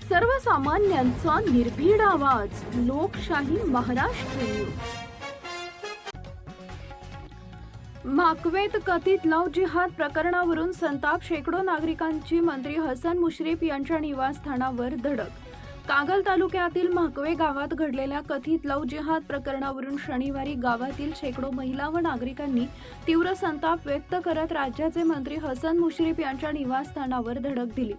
सर्वसामान्यांचा निर्भीड आवाज, लोकशाही महाराष्ट्र न्यूज. माकवेत कथित लव्ह जिहाद प्रकरणावरून संताप, शेकडो नागरिकांची मंत्री हसन मुश्रीफ यांच्या निवासस्थानावर धडक. कागल तालुक्यातील माकवे गावात घडलेल्या कथित लव्ह जिहाद प्रकरणावरून शनिवारी गावातील शेकडो महिला व नागरिकांनी तीव्र संताप व्यक्त करत राज्याचे मंत्री हसन मुश्रीफ यांच्या निवासस्थानावर धडक दिली.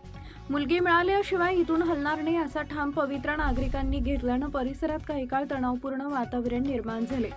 मुलगी मिळाल्याशिवाय इथून हलणार नाही असा ठाम पवित्रा नागरिकांनी घेतल्यानं परिसरात काही काळ तणावपूर्ण वातावरण निर्माण झाले.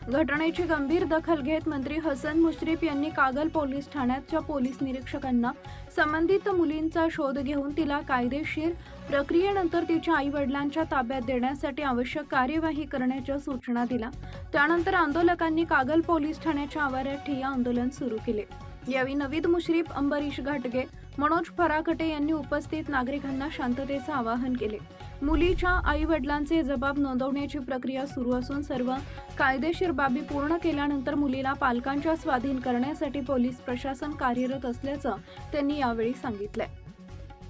घटनेची गंभीर दखल घेत मंत्री हसन मुश्रीफ यांनी कागल पोलीस ठाण्याच्या पोलीस निरीक्षकांना संबंधित मुलींचा शोध घेऊन तिला कायदेशीर प्रक्रियेनंतर तिच्या आई-वडिलांच्या ताब्यात देण्यासाठी आवश्यक कार्यवाही करण्याच्या सूचना दिल्या. त्यानंतर आंदोलकांनी कागल पोलीस ठाण्याच्या आवारात ठिय्या आंदोलन सुरू केले. यावेळी नवीद मुश्रीफ, अंबरीश घाटगे, मनोज फराकटे यांनी उपस्थित नागरिकांना शांततेचं आवाहन केले. मुलीच्या आई-वडिलांचे जबाब नोंदवण्याची प्रक्रिया सुरू असून सर्व कायदेशीर बाबी पूर्ण केल्यानंतर मुलीला पालकांच्या स्वाधीन करण्यासाठी पोलीस प्रशासन कार्यरत असल्याचं त्यांनी यावेळी सांगितलंय.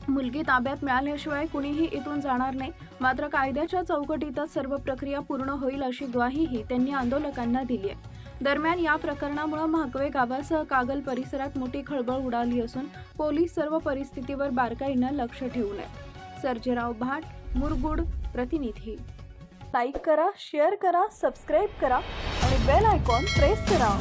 मुलगी ताब्यात मिळाल्याशिवाय कुणीही इथून जाणार नाही, मात्र कायद्याच्या चौकटीतच सर्व प्रक्रिया पूर्ण होईल अशी ग्वाहीही त्यांनी आंदोलकांना दिली आहे. दरम्यान या प्रकरणामुळे माकवे गावासह कागल परिसरात मोठी खळबळ उडाली असून पोलीस सर्व परिस्थितीवर बारकाईनं लक्ष ठेवून आहे. सर्जेराव भाट, मुरगुड प्रतिनिधी. लाईक करा, शेअर करा, सबस्क्राईब करा आणि बेल आयकॉन प्रेस करा.